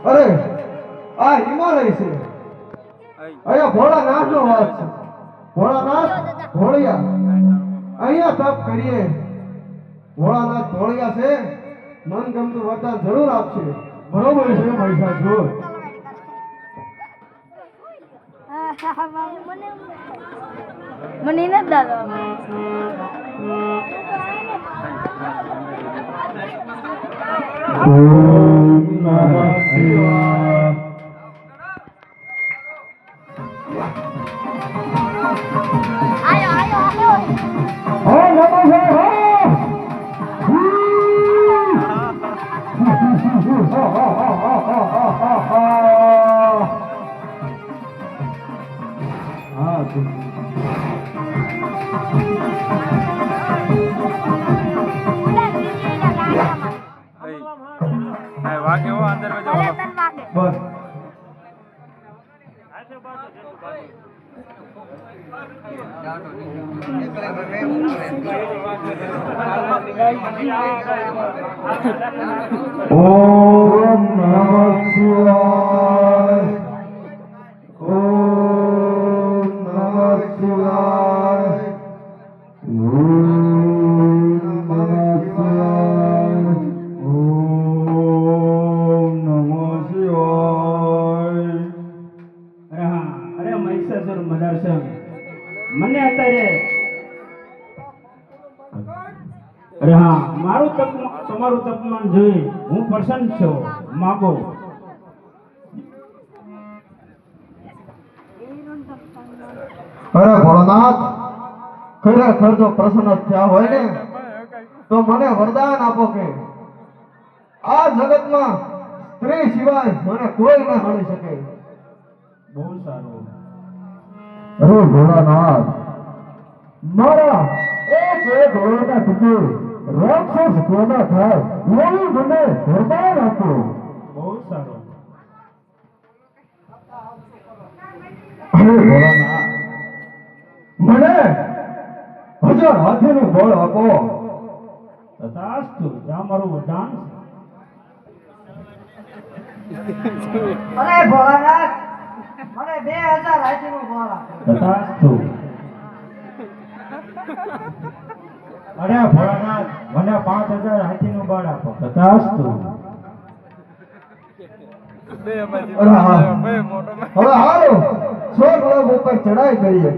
અરે આ હિમાલય છે. અહીંયા ભોળાનાથ નો વાસ છે. ભોળાનાથ ભોળિયા અહીંયા તપ કરીએ. ભોળાનાથ ભોળિયા છે, મન ગમતું વરદાન જરૂર આપશે. બરોબર છે મહિષાસુર? મને નથી દાદા. વાગે હો અંદર બસ ઓમ નમઃ શિવાય. ઓમ નમઃ શિવાય. મને અત્યારે અરે હા મારું તમારું તપમાન જોઈ હું પ્રસન્ન છું. માગો. અરે ભોળાનાથ, ખરેખર જો પ્રસન્ન થયા હોય ને તો મને વરદાન આપો કે આ જગતમાં સ્ત્રી સિવાય મને કોઈ ન મળી શકે. બહુ સારું. અરે ભોળાનાથ, મારા એક ઘોડાના ટુકડે રાક્ષસ કોના થાય એવું મને વરદાન આપો. બહુ સારું. અરે ભોળાનાથ, મને 1000 હાથીનું બળ આપો. તથાસ્તુ. જ્યાં મારું વરદાન. અરે ભોળાનાથ, મને 2000 હાથીનું બળ આપો. તથાસ્તુ. અરે ભોળાનાથ, મને 5000 હાથીનું બળ આપો. તથાસ્તુ. હવે હાલો સ્વર્ગ લોક ઉપર ચડાઈ કરીએ.